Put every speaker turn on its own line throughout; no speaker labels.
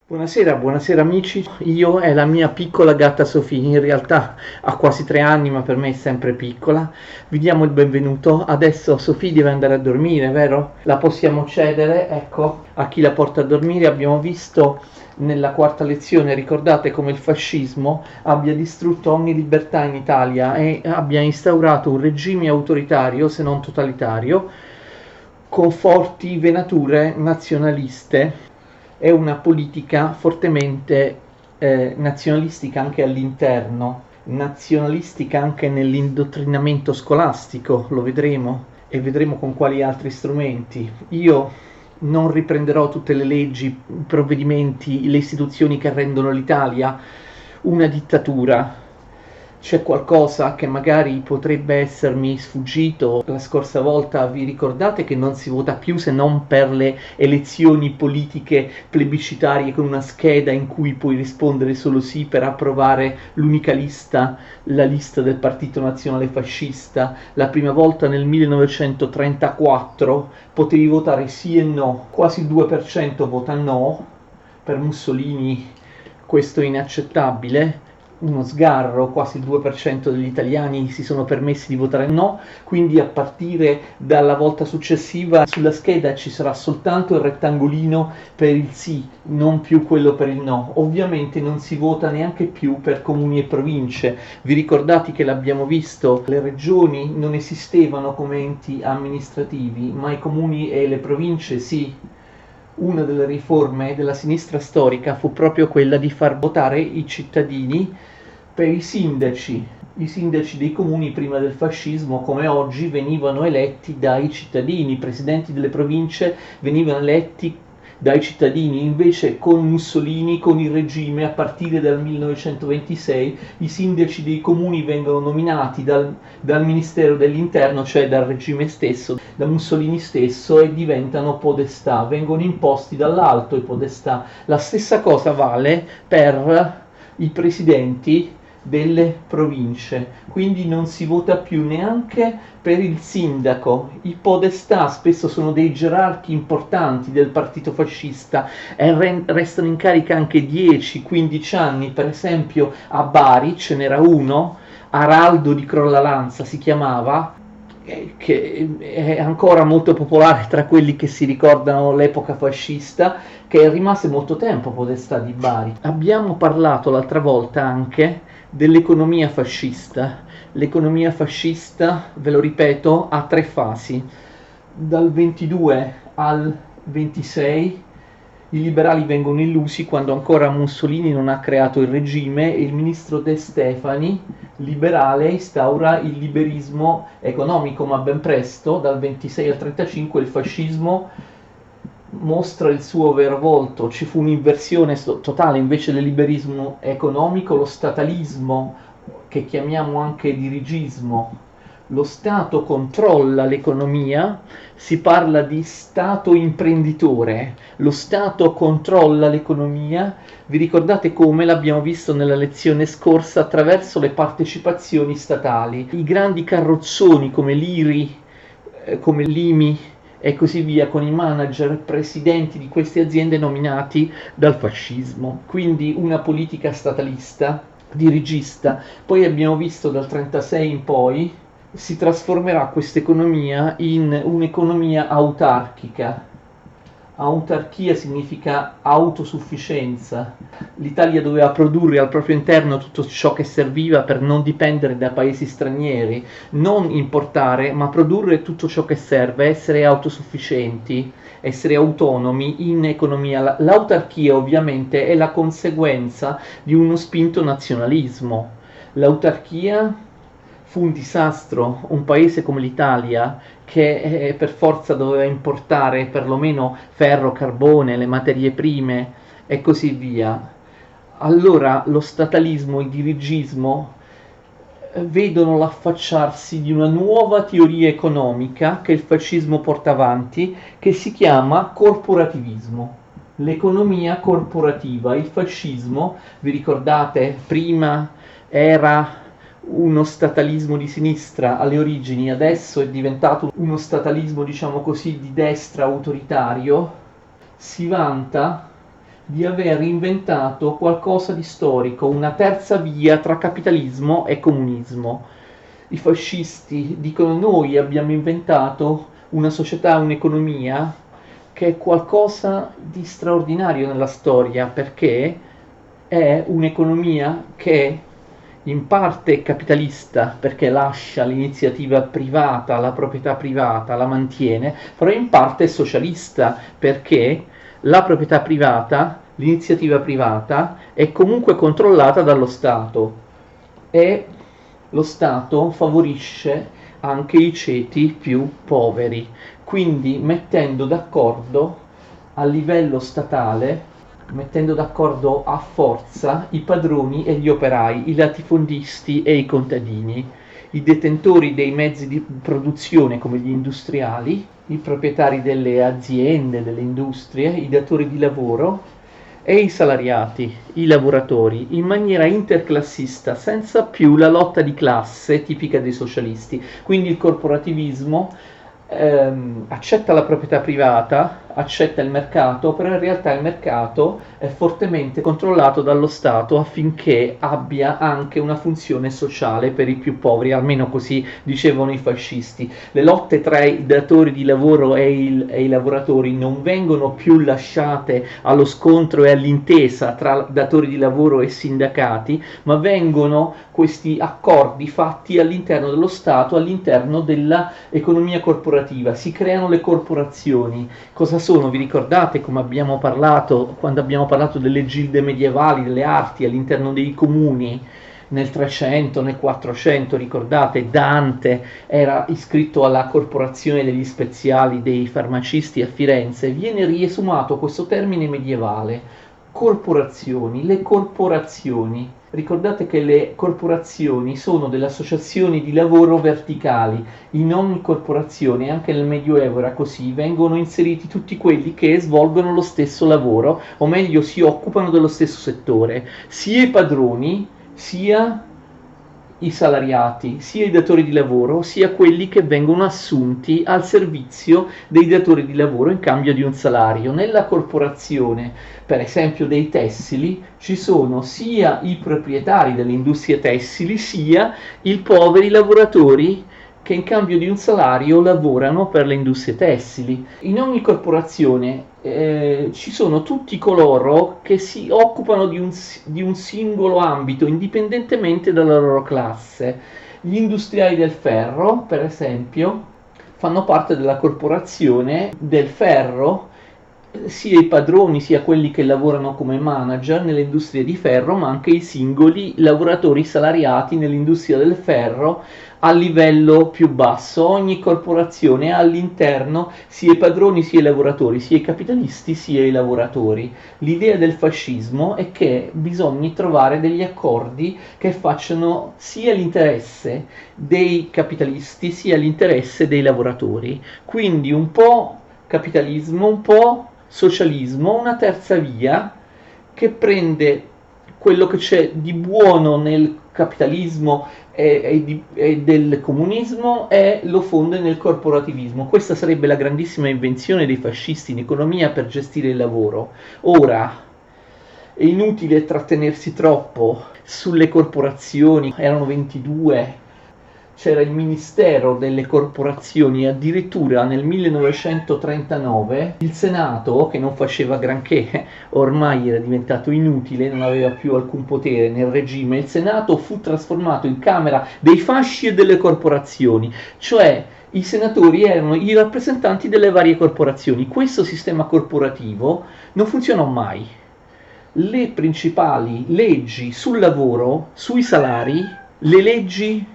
Buonasera, buonasera amici. Io e la mia piccola gatta Sofì, in realtà ha quasi 3 anni, ma per me è sempre piccola. Vi diamo il benvenuto. Adesso Sofì deve andare a dormire, vero? La possiamo cedere, ecco, a chi la porta a dormire. Abbiamo visto nella quarta lezione, ricordate come il fascismo abbia distrutto ogni libertà in Italia e abbia instaurato un regime autoritario, se non totalitario, con forti venature nazionaliste è una politica fortemente nazionalistica anche all'interno, nazionalistica anche nell'indottrinamento scolastico, lo vedremo e vedremo con quali altri strumenti. Io non riprenderò tutte le leggi, i provvedimenti, le istituzioni che rendono l'Italia una dittatura. C'è qualcosa che magari potrebbe essermi sfuggito. La scorsa volta vi ricordate che non si vota più se non per le elezioni politiche plebiscitarie con una scheda in cui puoi rispondere solo sì per approvare l'unica lista, la lista del Partito Nazionale Fascista. La prima volta nel 1934 potevi votare sì e no, quasi il 2% vota no, per Mussolini questo è inaccettabile, uno sgarro, quasi il 2% degli italiani si sono permessi di votare no, quindi a partire dalla volta successiva sulla scheda ci sarà soltanto il rettangolino per il sì, non più quello per il no. Ovviamente non si vota neanche più per comuni e province. Vi ricordate che l'abbiamo visto, le regioni non esistevano come enti amministrativi, ma i comuni e le province sì. Una delle riforme della sinistra storica fu proprio quella di far votare i cittadini per i sindaci. I sindaci dei comuni prima del fascismo, come oggi, venivano eletti dai cittadini, i presidenti delle province venivano eletti dai cittadini, invece con Mussolini, con il regime, a partire dal 1926, i sindaci dei comuni vengono nominati dal Ministero dell'Interno, cioè dal regime stesso, da Mussolini stesso, e diventano podestà, vengono imposti dall'alto i podestà. La stessa cosa vale per i presidenti delle province, quindi non si vota più neanche per il sindaco. I podestà spesso sono dei gerarchi importanti del partito fascista e restano in carica anche 10-15 anni. Per esempio a Bari ce n'era uno, Araldo di Crollalanza si chiamava, che è ancora molto popolare tra quelli che si ricordano l'epoca fascista, che rimase molto tempo podestà di Bari. Abbiamo parlato l'altra volta anche dell'economia fascista. L'economia fascista, ve lo ripeto, ha 3 fasi. Dal 22 al 26 i liberali vengono illusi quando ancora Mussolini non ha creato il regime e il ministro De Stefani, liberale, instaura il liberismo economico, ma ben presto, dal 26 al 35, il fascismo mostra il suo vero volto. Ci fu un'inversione totale, invece del liberismo economico, lo statalismo, che chiamiamo anche dirigismo. Lo Stato controlla l'economia, si parla di Stato imprenditore, lo Stato controlla l'economia. Vi ricordate come l'abbiamo visto nella lezione scorsa attraverso le partecipazioni statali, i grandi carrozzoni come l'IRI, come l'IMI e così via, con i manager, presidenti di queste aziende nominati dal fascismo. Quindi una politica statalista, dirigista. Poi abbiamo visto dal 1936 in poi si trasformerà questa economia in un'economia autarchica. Autarchia significa autosufficienza. L'Italia doveva produrre al proprio interno tutto ciò che serviva per non dipendere da paesi stranieri, non importare, ma produrre tutto ciò che serve, essere autosufficienti, essere autonomi in economia. L'autarchia ovviamente è la conseguenza di uno spinto nazionalismo. L'autarchia fu un disastro. Un paese come l'Italia, che per forza doveva importare perlomeno ferro, carbone, le materie prime e così via. Allora lo statalismo, il dirigismo vedono l'affacciarsi di una nuova teoria economica che il fascismo porta avanti, che si chiama corporativismo. L'economia corporativa. Il fascismo, vi ricordate, prima era uno statalismo di sinistra alle origini, adesso è diventato uno statalismo, diciamo così, di destra autoritario. Si vanta di aver inventato qualcosa di storico, una terza via tra capitalismo e comunismo. I fascisti dicono: noi abbiamo inventato una società, un'economia che è qualcosa di straordinario nella storia, perché è un'economia che in parte è capitalista, perché lascia l'iniziativa privata, la proprietà privata, la mantiene, però in parte è socialista, perché la proprietà privata, l'iniziativa privata è comunque controllata dallo Stato e lo Stato favorisce anche i ceti più poveri, quindi mettendo d'accordo a livello statale, mettendo d'accordo a forza i padroni e gli operai, i latifondisti e i contadini, i detentori dei mezzi di produzione come gli industriali, i proprietari delle aziende, delle industrie, i datori di lavoro e i salariati, i lavoratori, in maniera interclassista, senza più la lotta di classe tipica dei socialisti. Quindi il corporativismo accetta la proprietà privata, accetta il mercato, però in realtà il mercato è fortemente controllato dallo Stato affinché abbia anche una funzione sociale per i più poveri, almeno così dicevano i fascisti. Le lotte tra i datori di lavoro e i lavoratori non vengono più lasciate allo scontro e all'intesa tra datori di lavoro e sindacati, ma vengono questi accordi fatti all'interno dello Stato, all'interno dell'economia corporativa. Si creano le corporazioni. Cosa sono? Vi ricordate come abbiamo parlato quando abbiamo parlato delle gilde medievali, delle arti all'interno dei comuni? Nel 300, nel 400, ricordate, Dante era iscritto alla corporazione degli speziali dei farmacisti a Firenze. Viene riesumato questo termine medievale, corporazioni, le corporazioni. Ricordate che le corporazioni sono delle associazioni di lavoro verticali. In ogni corporazione, anche nel Medioevo era così, vengono inseriti tutti quelli che svolgono lo stesso lavoro, o meglio si occupano dello stesso settore, sia i padroni, sia i salariati, sia i datori di lavoro, sia quelli che vengono assunti al servizio dei datori di lavoro in cambio di un salario. Nella corporazione, per esempio dei tessili, ci sono sia i proprietari delle industrie tessili, sia i poveri lavoratori che in cambio di un salario lavorano per le industrie tessili. In ogni corporazione ci sono tutti coloro che si occupano di un singolo ambito, indipendentemente dalla loro classe. Gli industriali del ferro, per esempio, fanno parte della corporazione del ferro, sia i padroni sia quelli che lavorano come manager nelle industrie di ferro, ma anche i singoli lavoratori salariati nell'industria del ferro a livello più basso. Ogni corporazione ha all'interno sia i padroni sia i lavoratori, sia i capitalisti sia i lavoratori. L'idea del fascismo è che bisogna trovare degli accordi che facciano sia l'interesse dei capitalisti sia l'interesse dei lavoratori. Quindi un po' capitalismo, un po' socialismo, una terza via che prende quello che c'è di buono nel capitalismo e del comunismo e lo fonde nel corporativismo. Questa sarebbe la grandissima invenzione dei fascisti in economia per gestire il lavoro. Ora, è inutile trattenersi troppo sulle corporazioni, erano 22, c'era il Ministero delle Corporazioni, addirittura nel 1939 il Senato, che non faceva granché, ormai era diventato inutile, non aveva più alcun potere nel regime, il Senato fu trasformato in Camera dei fasci e delle corporazioni, cioè i senatori erano i rappresentanti delle varie corporazioni. Questo sistema corporativo non funzionò mai. Le principali leggi sul lavoro, sui salari, le leggi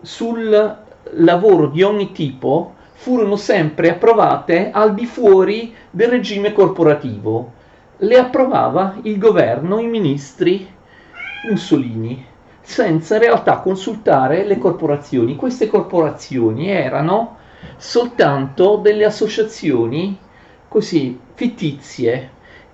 sul lavoro di ogni tipo furono sempre approvate al di fuori del regime corporativo. Le approvava il governo, i ministri Mussolini, senza in realtà consultare le corporazioni. Queste corporazioni erano soltanto delle associazioni così fittizie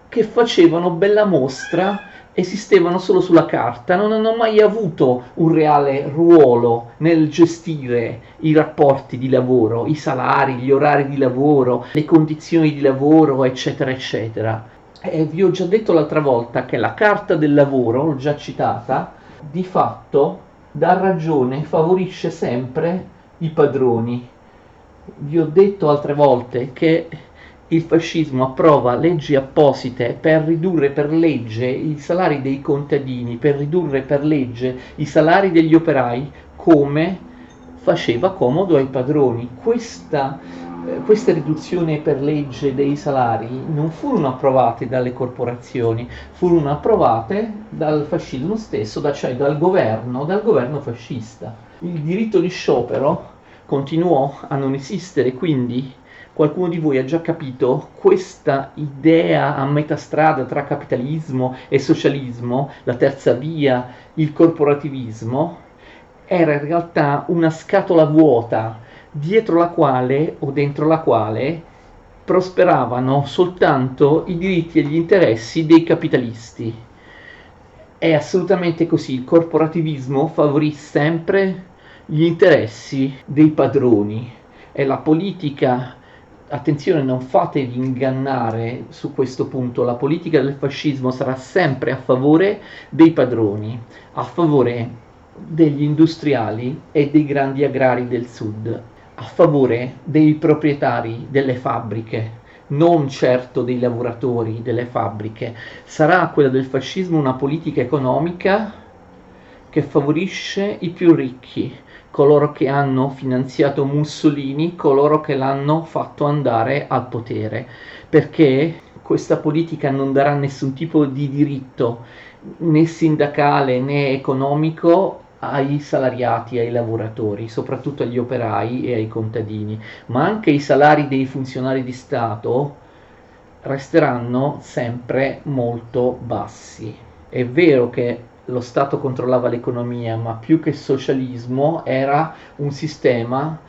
che facevano bella mostra, esistevano solo sulla carta, non hanno mai avuto un reale ruolo nel gestire i rapporti di lavoro, i salari, gli orari di lavoro, le condizioni di lavoro, eccetera, eccetera. Vi ho già detto l'altra volta che la Carta del lavoro, l'ho già citata, di fatto dà ragione, favorisce sempre i padroni. Vi ho detto altre volte che il fascismo approva leggi apposite per ridurre per legge i salari dei contadini, per ridurre per legge i salari degli operai, come faceva comodo ai padroni. Queste riduzioni per legge dei salari non furono approvate dalle corporazioni, furono approvate dal fascismo stesso, cioè dal governo fascista. Il diritto di sciopero continuò a non esistere, quindi qualcuno di voi ha già capito questa idea a metà strada tra capitalismo e socialismo, la terza via, il corporativismo, era in realtà una scatola vuota dietro la quale o dentro la quale prosperavano soltanto i diritti e gli interessi dei capitalisti. È assolutamente così, il corporativismo favorì sempre gli interessi dei padroni e la politica, attenzione, non fatevi ingannare su questo punto, la politica del fascismo sarà sempre a favore dei padroni, a favore degli industriali e dei grandi agrari del sud, a favore dei proprietari delle fabbriche, non certo dei lavoratori delle fabbriche. Sarà quella del fascismo una politica economica che favorisce i più ricchi, coloro che hanno finanziato Mussolini, coloro che l'hanno fatto andare al potere, perché questa politica non darà nessun tipo di diritto né sindacale né economico ai salariati, ai lavoratori, soprattutto agli operai e ai contadini, ma anche i salari dei funzionari di Stato resteranno sempre molto bassi. È vero che lo Stato controllava l'economia, ma più che socialismo era un sistema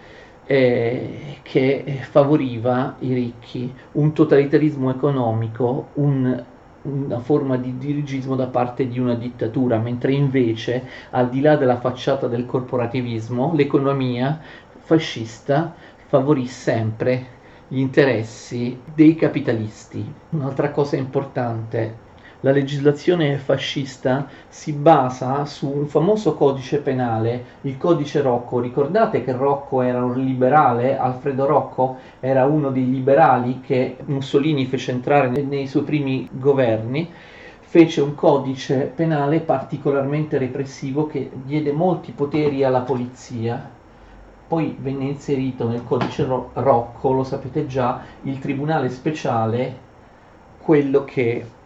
che favoriva i ricchi, un totalitarismo economico, una forma di dirigismo da parte di una dittatura, mentre invece, al di là della facciata del corporativismo, l'economia fascista favorì sempre gli interessi dei capitalisti. Un'altra cosa importante, la legislazione fascista si basa su un famoso codice penale, il codice Rocco. Ricordate che Rocco era un liberale? Alfredo Rocco era uno dei liberali che Mussolini fece entrare nei suoi primi governi. Fece un codice penale particolarmente repressivo che diede molti poteri alla polizia. Poi venne inserito nel codice Rocco, lo sapete già, il tribunale speciale, quello che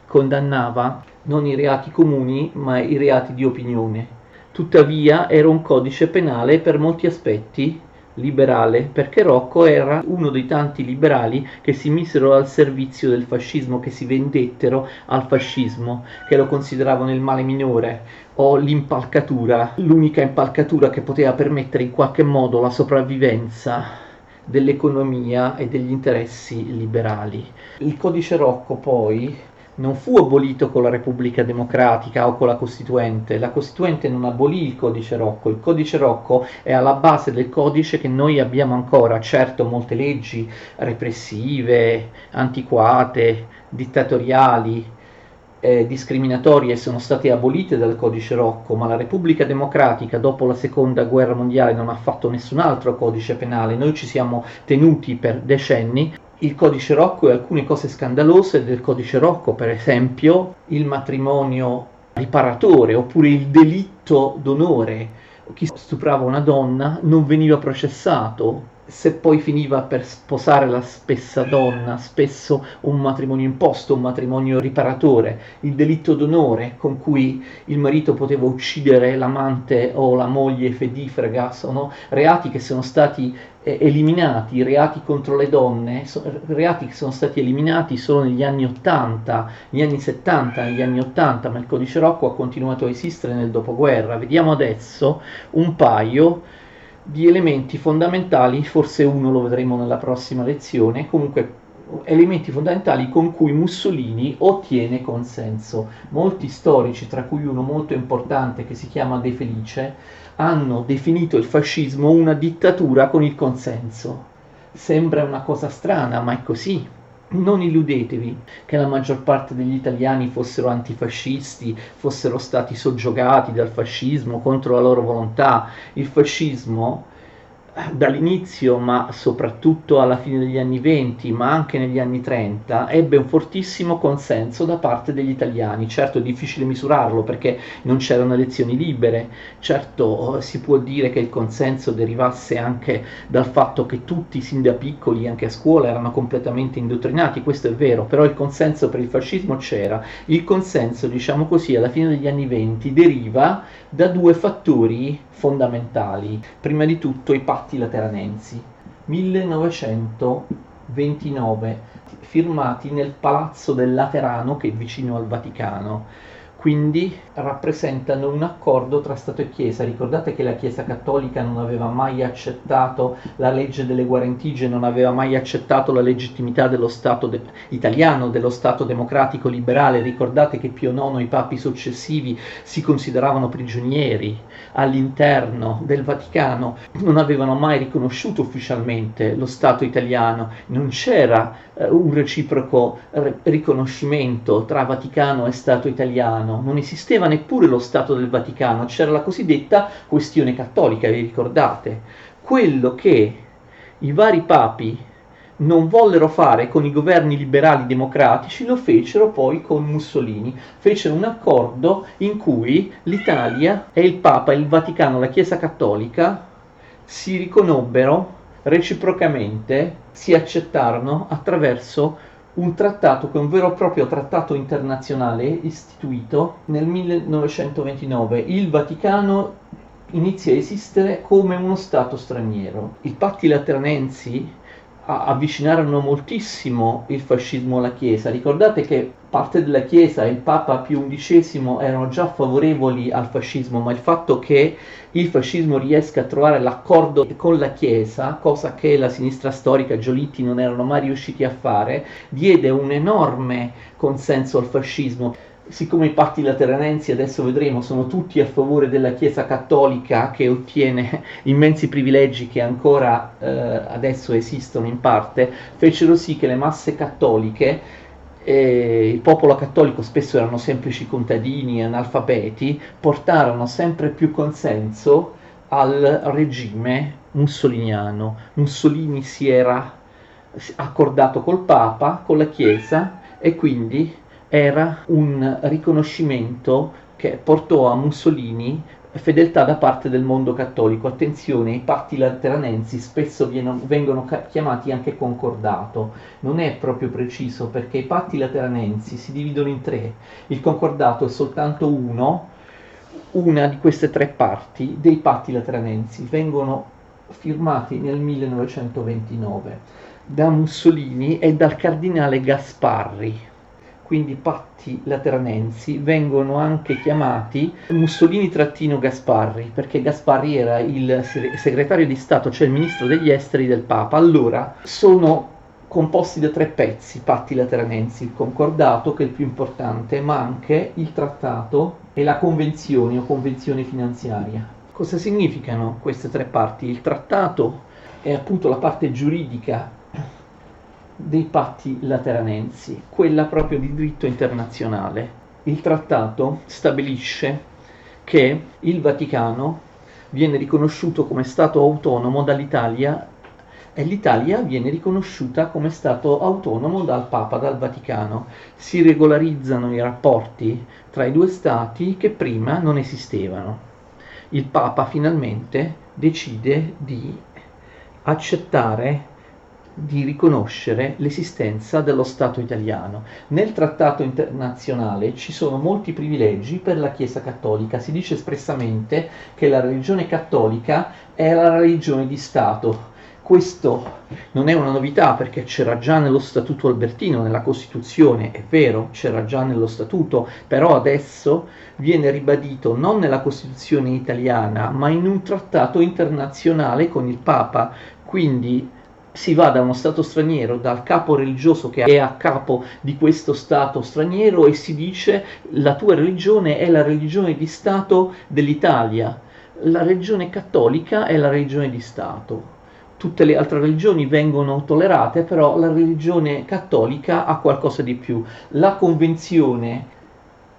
condannava non i reati comuni ma i reati di opinione. Tuttavia era un codice penale per molti aspetti liberale, perché Rocco era uno dei tanti liberali che si misero al servizio del fascismo, che si vendettero al fascismo, che lo consideravano il male minore o l'impalcatura, l'unica impalcatura che poteva permettere in qualche modo la sopravvivenza dell'economia e degli interessi liberali. Il codice Rocco poi non fu abolito con la Repubblica Democratica o con la Costituente. La Costituente non abolì il codice Rocco è alla base del codice che noi abbiamo ancora. Certo, molte leggi repressive, antiquate, dittatoriali, discriminatorie sono state abolite dal codice Rocco, ma la Repubblica Democratica dopo la seconda guerra mondiale non ha fatto nessun altro codice penale. Noi ci siamo tenuti per decenni il codice Rocco e alcune cose scandalose del codice Rocco, per esempio il matrimonio riparatore oppure il delitto d'onore. Chi stuprava una donna non veniva processato, se poi finiva per sposare la stessa donna, spesso un matrimonio imposto, un matrimonio riparatore, il delitto d'onore con cui il marito poteva uccidere l'amante o la moglie fedifraga, sono reati che sono stati eliminati, reati contro le donne, reati che sono stati eliminati solo negli anni 80, negli anni 70, negli anni 80, ma il codice Rocco ha continuato a esistere nel dopoguerra. Vediamo adesso un paio di elementi fondamentali, forse uno lo vedremo nella prossima lezione, comunque elementi fondamentali con cui Mussolini ottiene consenso. Molti storici, tra cui uno molto importante che si chiama De Felice, hanno definito il fascismo una dittatura con il consenso. Sembra una cosa strana, ma è così. Non illudetevi che la maggior parte degli italiani fossero antifascisti, fossero stati soggiogati dal fascismo contro la loro volontà. Il fascismo dall'inizio, ma soprattutto alla fine degli anni 20, ma anche negli anni 30, ebbe un fortissimo consenso da parte degli italiani. Certo è difficile misurarlo perché non c'erano elezioni libere, certo si può dire che il consenso derivasse anche dal fatto che tutti sin da piccoli, anche a scuola, erano completamente indottrinati, questo è vero, però il consenso per il fascismo c'era. Il consenso, diciamo così, alla fine degli anni 20 deriva da due fattori fondamentali. Prima di tutto i patti lateranensi, 1929, firmati nel Palazzo del Laterano, che è vicino al Vaticano. Quindi rappresentano un accordo tra Stato e Chiesa. Ricordate che la Chiesa cattolica non aveva mai accettato la legge delle guarentigie, non aveva mai accettato la legittimità dello Stato italiano, dello Stato democratico liberale. Ricordate che Pio IX e i papi successivi si consideravano prigionieri all'interno del Vaticano, non avevano mai riconosciuto ufficialmente lo Stato italiano, non c'era un reciproco riconoscimento tra Vaticano e Stato italiano, non esisteva neppure lo Stato del Vaticano, c'era la cosiddetta questione cattolica, vi ricordate? Quello che i vari papi non vollero fare con i governi liberali democratici lo fecero poi con Mussolini. Fecero un accordo in cui l'Italia e il Papa, il Vaticano, la Chiesa Cattolica si riconobbero reciprocamente, si accettarono attraverso un trattato che è un vero e proprio trattato internazionale istituito nel 1929. Il Vaticano inizia a esistere come uno Stato straniero. I patti lateranensi avvicinarono moltissimo il fascismo alla Chiesa. Ricordate che parte della Chiesa e il Papa Pio XI erano già favorevoli al fascismo, ma il fatto che il fascismo riesca a trovare l'accordo con la Chiesa, cosa che la sinistra storica e Giolitti non erano mai riusciti a fare, diede un enorme consenso al fascismo. Siccome i patti lateranensi, adesso vedremo, sono tutti a favore della Chiesa cattolica, che ottiene immensi privilegi che ancora adesso esistono in parte, fecero sì che le masse cattoliche, il popolo cattolico, spesso erano semplici contadini, analfabeti, portarono sempre più consenso al regime mussoliniano. Mussolini si era accordato col Papa, con la Chiesa, e quindi era un riconoscimento che portò a Mussolini fedeltà da parte del mondo cattolico. Attenzione, i patti lateranensi spesso vengono chiamati anche concordato, non è proprio preciso perché i patti lateranensi si dividono in tre, il concordato è soltanto una di queste tre parti dei patti lateranensi, vengono firmati nel 1929 da Mussolini e dal cardinale Gasparri. Quindi patti lateranensi vengono anche chiamati Mussolini-Gasparri, perché Gasparri era il segretario di Stato, cioè il ministro degli esteri del Papa. Allora, sono composti da tre pezzi, patti lateranensi, il concordato, che è il più importante, ma anche il trattato e la convenzione o convenzione finanziaria. Cosa significano queste tre parti? Il trattato è appunto la parte giuridica dei patti lateranensi, quella proprio di diritto internazionale. Il trattato stabilisce che il Vaticano viene riconosciuto come Stato autonomo dall'Italia e l'Italia viene riconosciuta come Stato autonomo dal Papa, dal Vaticano. Si regolarizzano i rapporti tra i due Stati che prima non esistevano. Il Papa finalmente decide di accettare, di riconoscere l'esistenza dello Stato italiano. Nel trattato internazionale ci sono molti privilegi per la Chiesa cattolica, si dice espressamente che la religione cattolica è la religione di Stato. Questo non è una novità perché c'era già nello Statuto Albertino, nella Costituzione, è vero, c'era già nello Statuto, però adesso viene ribadito non nella Costituzione italiana, ma in un trattato internazionale con il Papa. Quindi si va da uno Stato straniero, dal capo religioso che è a capo di questo Stato straniero e si dice la tua religione è la religione di Stato dell'Italia, la religione cattolica è la religione di Stato. tutte le altre religioni vengono tollerate, però la religione cattolica ha qualcosa di più. La Convenzione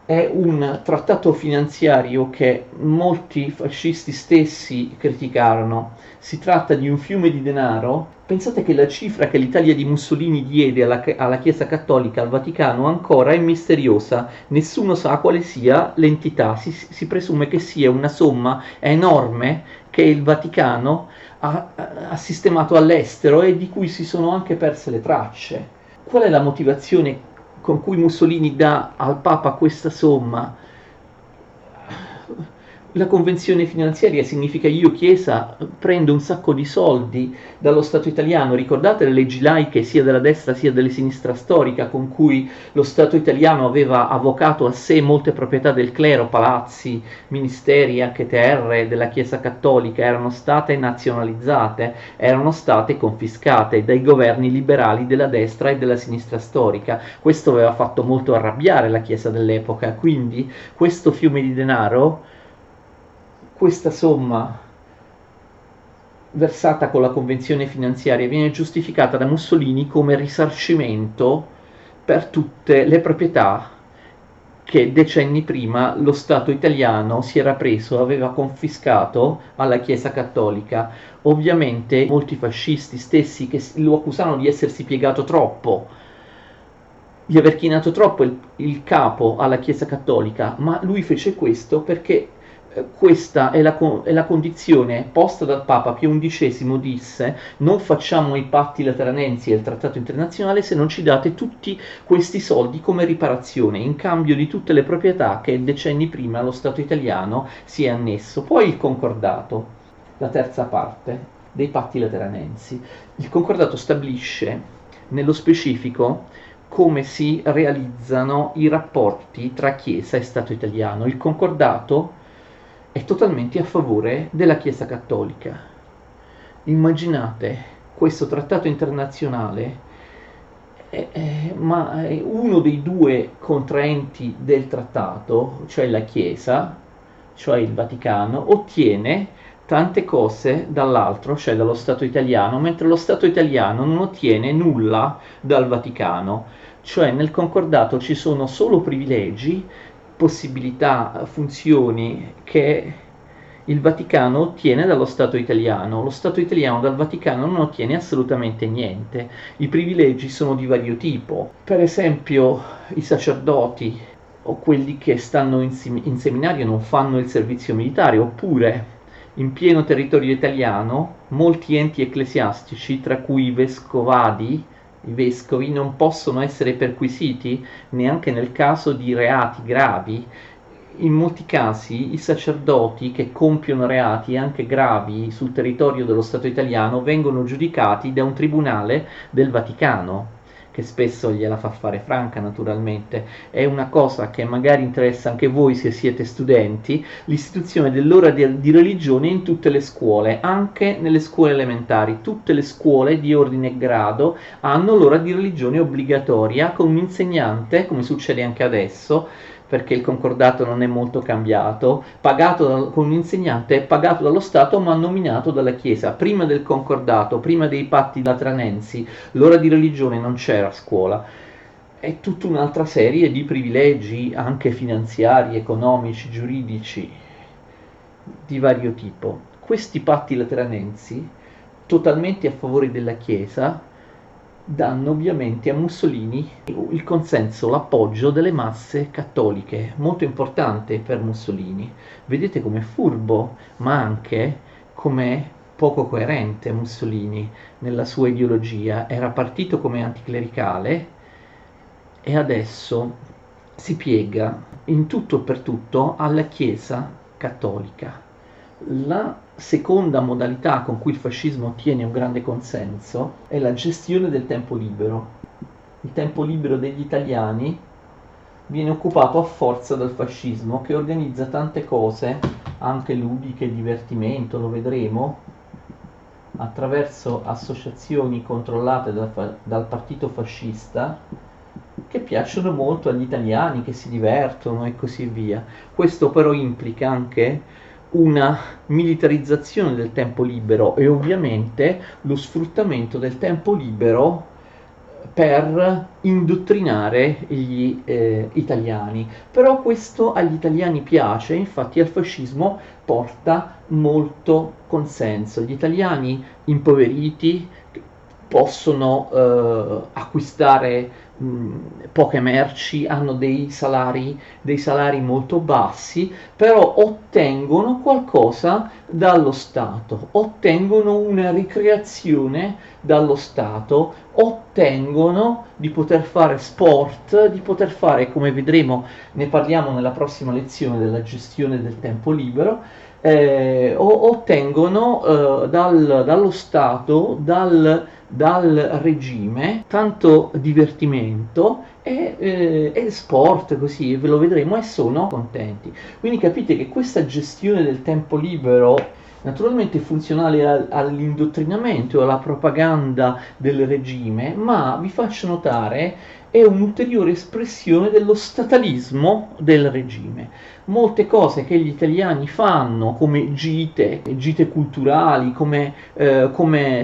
è un trattato finanziario che molti fascisti stessi criticarono. Si tratta di un fiume di denaro. Pensate che la cifra che l'Italia di Mussolini diede alla Chiesa Cattolica, al Vaticano, ancora è misteriosa. Nessuno sa quale sia l'entità. Si presume che sia una somma enorme che il Vaticano ha sistemato all'estero e di cui si sono anche perse le tracce. Qual è la motivazione con cui Mussolini dà al Papa questa somma? La convenzione finanziaria significa io Chiesa prendo un sacco di soldi dallo Stato italiano. Ricordate le leggi laiche sia della destra sia della sinistra storica con cui lo Stato italiano aveva avvocato a sé molte proprietà del clero, palazzi, ministeri, anche terre della Chiesa cattolica erano state nazionalizzate, erano state confiscate dai governi liberali della destra e della sinistra storica. Questo aveva fatto molto arrabbiare la Chiesa dell'epoca, quindi questo fiume di denaro, questa somma versata con la convenzione finanziaria viene giustificata da Mussolini come risarcimento per tutte le proprietà che decenni prima lo Stato italiano si era preso, aveva confiscato alla Chiesa cattolica. Ovviamente molti fascisti stessi che lo accusavano di essersi piegato troppo, di aver chinato troppo il capo alla Chiesa cattolica, ma lui fece questo perché questa è la condizione posta dal Papa Pio XI, disse non facciamo i patti lateranensi e il trattato internazionale se non ci date tutti questi soldi come riparazione in cambio di tutte le proprietà che decenni prima lo Stato italiano si è annesso. Poi il concordato, la terza parte dei patti lateranensi. Il concordato stabilisce nello specifico come si realizzano i rapporti tra Chiesa e Stato italiano. Il concordato è totalmente a favore della Chiesa cattolica. Immaginate questo trattato internazionale, ma uno dei due contraenti del trattato, cioè la Chiesa, cioè il Vaticano, ottiene tante cose dall'altro, cioè dallo Stato italiano, mentre lo Stato italiano non ottiene nulla dal Vaticano. Cioè nel concordato ci sono solo privilegi, possibilità, funzioni che il Vaticano ottiene dallo Stato italiano. Lo Stato italiano dal Vaticano non ottiene assolutamente niente. I privilegi sono di vario tipo. Per esempio i sacerdoti o quelli che stanno in seminario non fanno il servizio militare, oppure in pieno territorio italiano molti enti ecclesiastici, tra cui i vescovadi, i vescovi, non possono essere perquisiti neanche nel caso di reati gravi. In molti casi i sacerdoti che compiono reati anche gravi sul territorio dello Stato italiano vengono giudicati da un tribunale del Vaticano, che spesso gliela fa fare franca naturalmente. È una cosa che magari interessa anche voi se siete studenti, l'istituzione dell'ora di religione in tutte le scuole, anche nelle scuole elementari. Tutte le scuole di ordine e grado hanno l'ora di religione obbligatoria con un insegnante, come succede anche adesso, perché il concordato non è molto cambiato, con un insegnante pagato dallo Stato ma nominato dalla Chiesa. Prima del concordato, prima dei patti lateranensi, l'ora di religione non c'era a scuola. È tutta un'altra serie di privilegi, anche finanziari, economici, giuridici, di vario tipo. Questi patti lateranensi, totalmente a favore della Chiesa, danno ovviamente a Mussolini il consenso, l'appoggio delle masse cattoliche, molto importante per Mussolini. Vedete com'è furbo, ma anche com'è poco coerente Mussolini nella sua ideologia. Era partito come anticlericale e adesso si piega in tutto e per tutto alla Chiesa cattolica. La seconda modalità con cui il fascismo ottiene un grande consenso è la gestione del tempo libero. Il tempo libero degli italiani viene occupato a forza dal fascismo, che organizza tante cose, anche ludiche, divertimento, lo vedremo, attraverso associazioni controllate dal partito fascista, che piacciono molto agli italiani, che si divertono e così via. Questo però implica anche una militarizzazione del tempo libero e ovviamente lo sfruttamento del tempo libero per indottrinare gli italiani. Però questo agli italiani piace, infatti al fascismo porta molto consenso. Gli italiani impoveriti possono acquistare poche merci, hanno dei salari molto bassi, però ottengono qualcosa dallo Stato, ottengono una ricreazione dallo Stato, ottengono di poter fare sport, di poter fare, come vedremo, ne parliamo nella prossima lezione della gestione del tempo libero, ottengono dallo Stato, dal regime, tanto divertimento e sport, così ve lo vedremo, e sono contenti. Quindi capite che questa gestione del tempo libero naturalmente è funzionale all'indottrinamento e alla propaganda del regime, ma vi faccio notare è un'ulteriore espressione dello statalismo del regime. Molte cose che gli italiani fanno, come gite culturali, come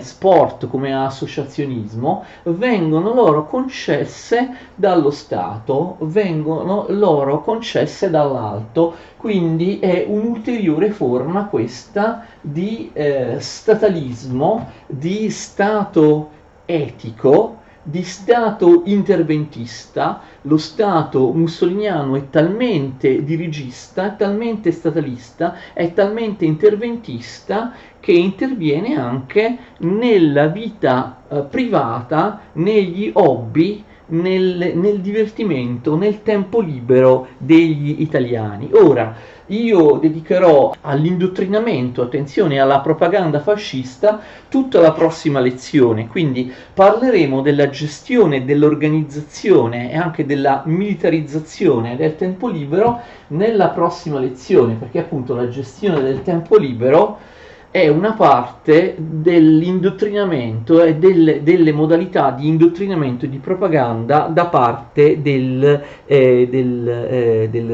sport, come associazionismo, vengono loro concesse dallo Stato, vengono loro concesse dall'alto, quindi è un'ulteriore forma questa di statalismo, di Stato etico, di Stato interventista. Lo Stato mussoliniano è talmente dirigista, è talmente statalista, è talmente interventista che interviene anche nella vita privata, negli hobby, nel divertimento, nel tempo libero degli italiani. Ora, io dedicherò all'indottrinamento, attenzione, alla propaganda fascista tutta la prossima lezione, quindi parleremo della gestione, dell'organizzazione e anche della militarizzazione del tempo libero nella prossima lezione, perché appunto la gestione del tempo libero è una parte dell'indottrinamento e delle modalità di indottrinamento e di propaganda da parte del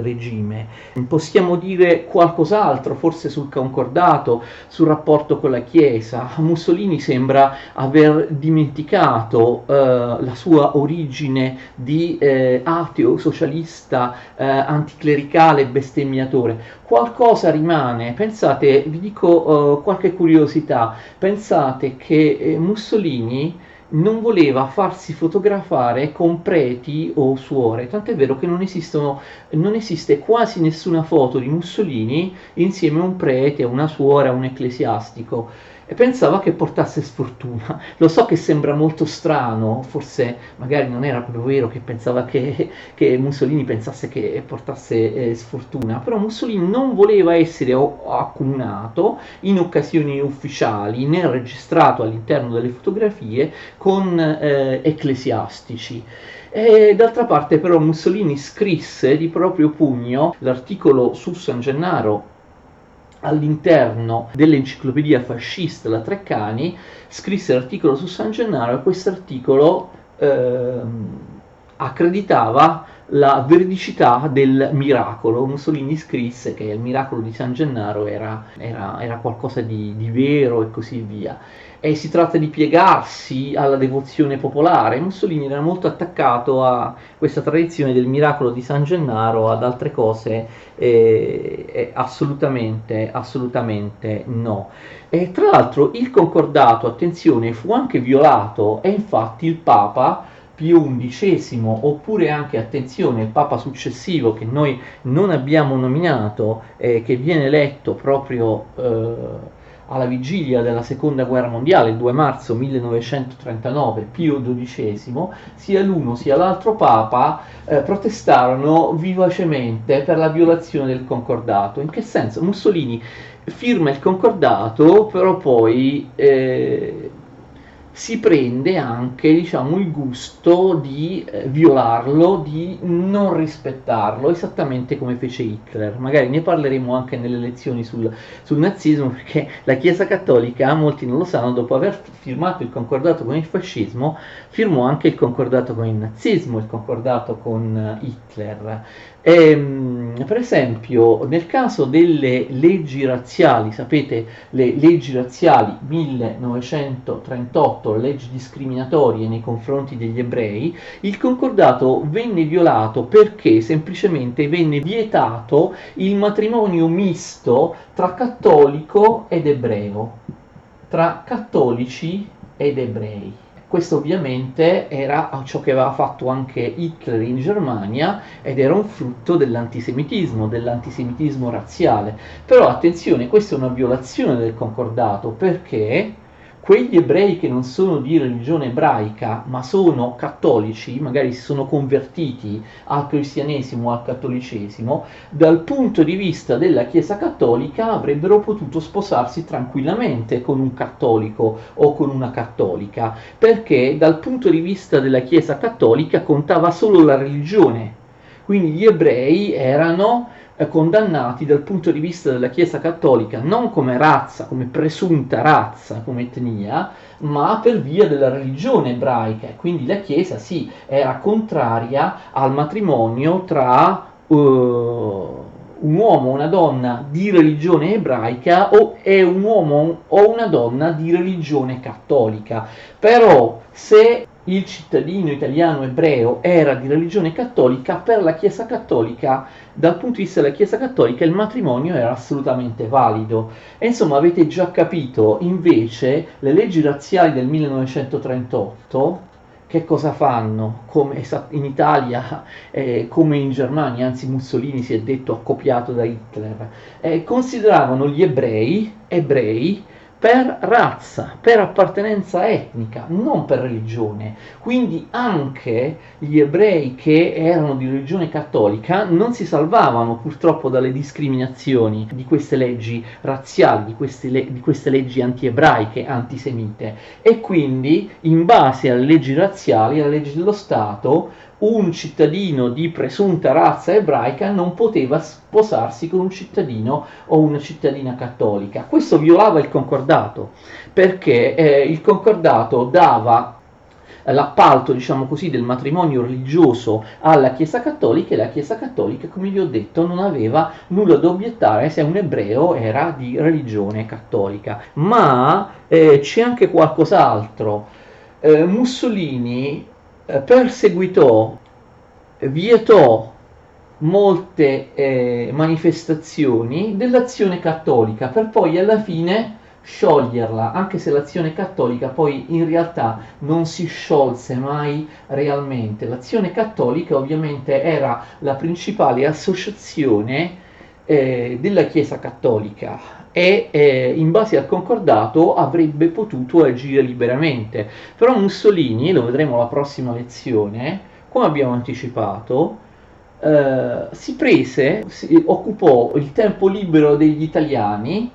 regime. Possiamo dire qualcos'altro, forse sul concordato, sul rapporto con la Chiesa. Mussolini sembra aver dimenticato la sua origine di ateo, socialista, anticlericale, bestemmiatore. Qualcosa rimane. Pensate, vi dico qualche curiosità, pensate che Mussolini non voleva farsi fotografare con preti o suore, tant'è vero che non esiste quasi nessuna foto di Mussolini insieme a un prete, a una suora, a un ecclesiastico, e pensava che portasse sfortuna. Lo so che sembra molto strano, forse magari non era proprio vero che pensava che Mussolini pensasse che portasse sfortuna, però Mussolini non voleva essere accomunato in occasioni ufficiali né registrato all'interno delle fotografie con ecclesiastici. E d'altra parte però Mussolini scrisse di proprio pugno l'articolo su San Gennaro all'interno dell'enciclopedia fascista La Treccani, scrisse l'articolo su San Gennaro e questo articolo accreditava la veridicità del miracolo. Mussolini scrisse che il miracolo di San Gennaro era qualcosa di vero e così via. E si tratta di piegarsi alla devozione popolare. Mussolini era molto attaccato a questa tradizione del miracolo di San Gennaro, ad altre cose assolutamente no. E tra l'altro il concordato, attenzione, fu anche violato e infatti il Papa Pio XI, oppure anche, attenzione, il Papa successivo che noi non abbiamo nominato, che viene eletto proprio alla vigilia della Seconda Guerra Mondiale, il 2 marzo 1939, Pio XII, sia l'uno sia l'altro Papa protestarono vivacemente per la violazione del concordato. In che senso? Mussolini firma il concordato, però poi si prende anche, diciamo, il gusto di violarlo, di non rispettarlo, esattamente come fece Hitler. Magari ne parleremo anche nelle lezioni sul nazismo, perché la Chiesa Cattolica, molti non lo sanno, dopo aver firmato il concordato con il fascismo, firmò anche il concordato con il nazismo, il concordato con Hitler. Per esempio, nel caso delle leggi razziali, sapete, le leggi razziali 1938, le leggi discriminatorie nei confronti degli ebrei, il concordato venne violato perché semplicemente venne vietato il matrimonio misto tra cattolico ed ebreo, tra cattolici ed ebrei. Questo ovviamente era ciò che aveva fatto anche Hitler in Germania ed era un frutto dell'antisemitismo razziale. Però attenzione, questa è una violazione del concordato, perché quegli ebrei che non sono di religione ebraica ma sono cattolici, magari si sono convertiti al cristianesimo o al cattolicesimo, dal punto di vista della Chiesa cattolica avrebbero potuto sposarsi tranquillamente con un cattolico o con una cattolica, perché dal punto di vista della Chiesa cattolica contava solo la religione. Quindi gli ebrei erano condannati dal punto di vista della Chiesa cattolica non come razza, come presunta razza, come etnia, ma per via della religione ebraica. Quindi la Chiesa sì, era contraria al matrimonio tra un uomo o una donna di religione ebraica e un uomo o una donna di religione cattolica. Però se il cittadino italiano ebreo era di religione cattolica, per la Chiesa cattolica, dal punto di vista della Chiesa cattolica, il matrimonio era assolutamente valido. E insomma avete già capito, invece, le leggi razziali del 1938 che cosa fanno? Come in Italia, come in Germania, anzi Mussolini si è detto accoppiato da Hitler, consideravano gli ebrei per razza, per appartenenza etnica, non per religione. Quindi anche gli ebrei che erano di religione cattolica non si salvavano purtroppo dalle discriminazioni di queste leggi razziali, di queste leggi anti-ebraiche, antisemite. E quindi, in base alle leggi razziali, alle leggi dello Stato, un cittadino di presunta razza ebraica non poteva sposarsi con un cittadino o una cittadina cattolica. Questo violava il concordato, perché il concordato dava l'appalto, diciamo così, del matrimonio religioso alla Chiesa Cattolica, e la Chiesa Cattolica, come vi ho detto, non aveva nulla da obiettare se un ebreo era di religione cattolica. Ma c'è anche qualcos'altro. Mussolini perseguitò, vietò molte manifestazioni dell'Azione Cattolica per poi alla fine scioglierla, anche se l'Azione Cattolica poi in realtà non si sciolse mai realmente. L'Azione Cattolica ovviamente era la principale associazione della Chiesa Cattolica e in base al concordato avrebbe potuto agire liberamente. Però Mussolini, lo vedremo alla prossima lezione, come abbiamo anticipato, si occupò il tempo libero degli italiani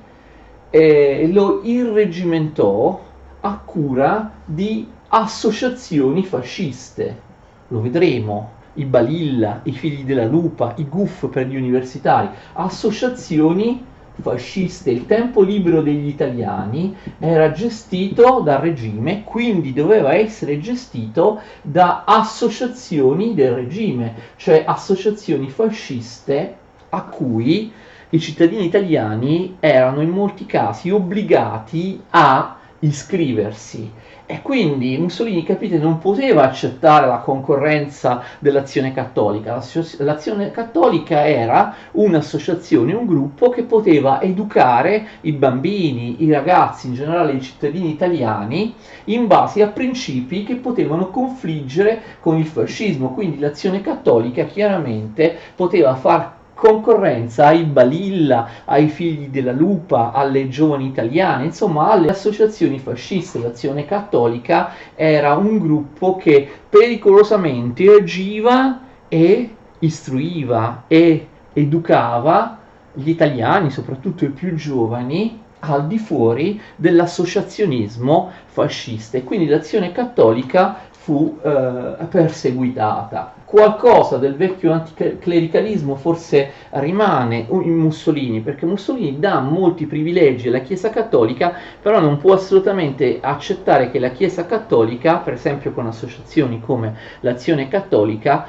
e lo irreggimentò a cura di associazioni fasciste. Lo vedremo. I Balilla, i Figli della Lupa, i GUF per gli universitari, associazioni fasciste. Il tempo libero degli italiani era gestito dal regime, quindi doveva essere gestito da associazioni del regime, cioè associazioni fasciste a cui i cittadini italiani erano in molti casi obbligati a iscriversi. E quindi Mussolini, capite, non poteva accettare la concorrenza dell'Azione Cattolica. L'Azione Cattolica era un'associazione, un gruppo che poteva educare i bambini, i ragazzi, in generale i cittadini italiani, in base a principi che potevano confliggere con il fascismo. Quindi l'Azione Cattolica chiaramente poteva far concorrenza ai Balilla, ai Figli della Lupa, alle Giovani Italiane, insomma alle associazioni fasciste. L'Azione Cattolica era un gruppo che pericolosamente agiva e istruiva e educava gli italiani, soprattutto i più giovani, al di fuori dell'associazionismo fascista, e quindi l'Azione Cattolica fu perseguitata. Qualcosa del vecchio anticlericalismo forse rimane in Mussolini, perché Mussolini dà molti privilegi alla Chiesa Cattolica, però non può assolutamente accettare che la Chiesa Cattolica, per esempio con associazioni come l'Azione Cattolica,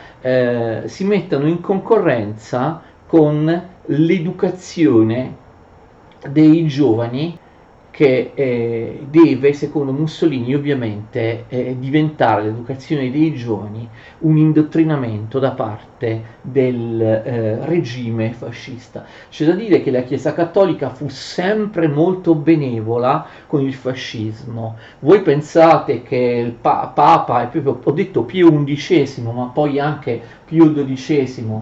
si mettano in concorrenza con l'educazione dei giovani, che deve, secondo Mussolini ovviamente, diventare l'educazione dei giovani un indottrinamento da parte del regime fascista. C'è da dire che la Chiesa Cattolica fu sempre molto benevola con il fascismo. Voi pensate che il Papa, è proprio, ho detto Pio XI, ma poi anche Pio XII,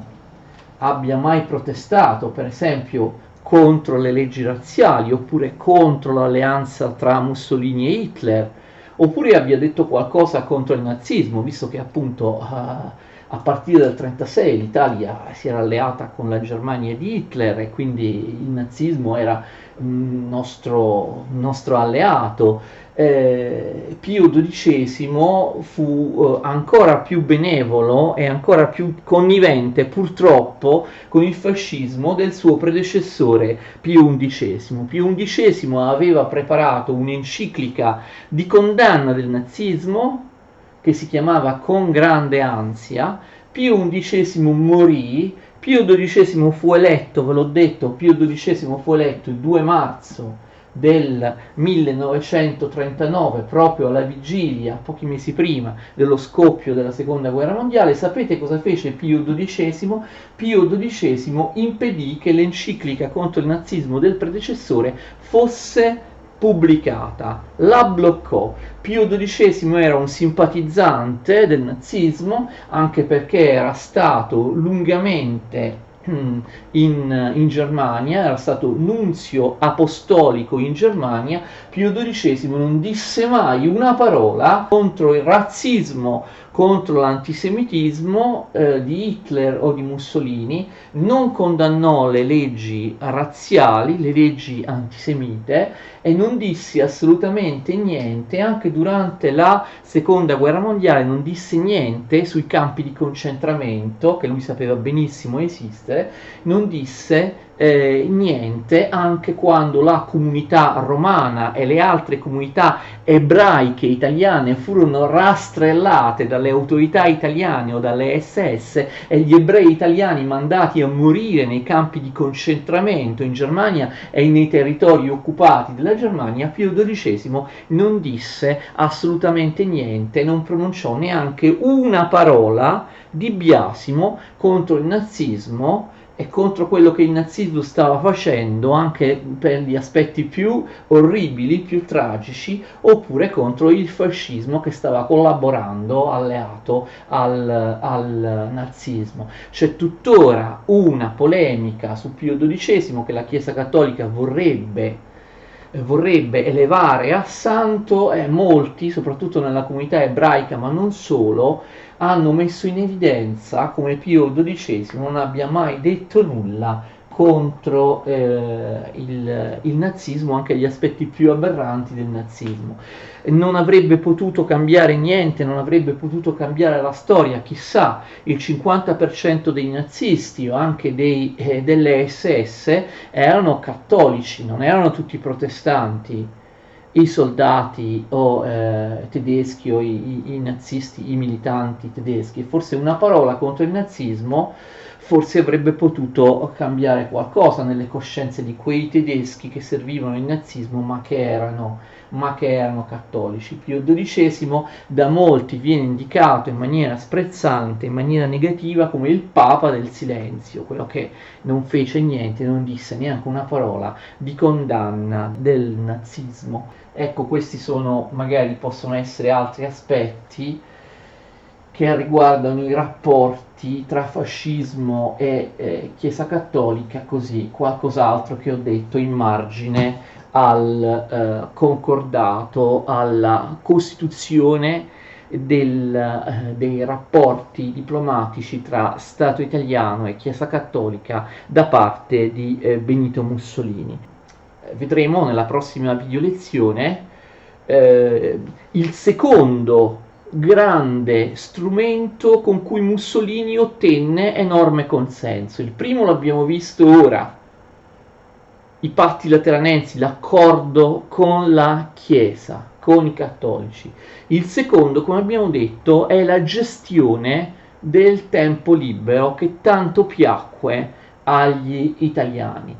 abbia mai protestato, per esempio, contro le leggi razziali, oppure contro l'alleanza tra Mussolini e Hitler, oppure abbia detto qualcosa contro il nazismo, visto che appunto a partire dal 1936 l'Italia si era alleata con la Germania di Hitler, e quindi il nazismo era nostro alleato. Pio XII fu ancora più benevolo e ancora più connivente, purtroppo, con il fascismo del suo predecessore Pio XI. Pio XI aveva preparato un'enciclica di condanna del nazismo che si chiamava Con grande ansia. Pio XI morì, Pio XII fu eletto, ve l'ho detto, Pio XII fu eletto il 2 marzo del 1939, proprio alla vigilia, pochi mesi prima dello scoppio della seconda guerra mondiale. Sapete cosa fece Pio XII? Pio XII impedì che l'enciclica contro il nazismo del predecessore fosse pubblicata, la bloccò. Pio XII era un simpatizzante del nazismo, anche perché era stato lungamente in Germania, era stato nunzio apostolico in Germania. Pio XII non disse mai una parola contro il razzismo, contro l'antisemitismo di Hitler o di Mussolini, non condannò le leggi razziali, le leggi antisemite, e non disse assolutamente niente, anche durante la seconda guerra mondiale non disse niente sui campi di concentramento, che lui sapeva benissimo esistere, non disse niente anche quando la comunità romana e le altre comunità ebraiche italiane furono rastrellate dalle autorità italiane o dalle SS, e gli ebrei italiani mandati a morire nei campi di concentramento in Germania e nei territori occupati della Germania. Pio XII non disse assolutamente niente, non pronunciò neanche una parola di biasimo contro il nazismo e contro quello che il nazismo stava facendo, anche per gli aspetti più orribili, più tragici, oppure contro il fascismo che stava collaborando, alleato al nazismo. C'è tuttora una polemica su Pio XII che la Chiesa Cattolica vorrebbe elevare a santo, e molti, soprattutto nella comunità ebraica, ma non solo, hanno messo in evidenza come Pio XII non abbia mai detto nulla contro il nazismo, anche gli aspetti più aberranti del nazismo. Non avrebbe potuto cambiare niente, non avrebbe potuto cambiare la storia, chissà, il 50% dei nazisti o anche delle SS erano cattolici, non erano tutti protestanti. I soldati o tedeschi o i nazisti, i militanti tedeschi. Forse una parola contro il nazismo forse avrebbe potuto cambiare qualcosa nelle coscienze di quei tedeschi che servivano il nazismo ma che erano cattolici. Pio XII da molti viene indicato in maniera sprezzante, in maniera negativa, come il Papa del silenzio, quello che non fece niente, non disse neanche una parola di condanna del nazismo. Ecco, questi magari possono essere altri aspetti che riguardano i rapporti tra fascismo e Chiesa Cattolica, così qualcos'altro che ho detto in margine al concordato, alla costituzione dei rapporti diplomatici tra Stato italiano e Chiesa Cattolica da parte di Benito Mussolini. vedremo nella prossima video lezione il secondo grande strumento con cui Mussolini ottenne enorme consenso. Il primo l'abbiamo visto ora, i patti lateranensi, l'accordo con la Chiesa, con i cattolici. Il secondo, come abbiamo detto, è la gestione del tempo libero che tanto piacque agli italiani.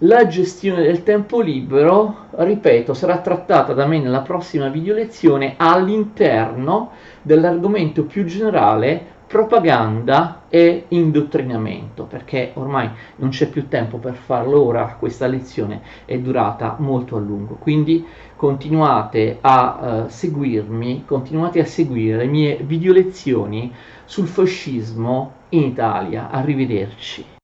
La gestione del tempo libero, ripeto, sarà trattata da me nella prossima video lezione all'interno dell'argomento più generale propaganda e indottrinamento, perché ormai non c'è più tempo per farlo ora, questa lezione è durata molto a lungo, quindi continuate a seguirmi, continuate a seguire le mie video lezioni sul fascismo in Italia. Arrivederci.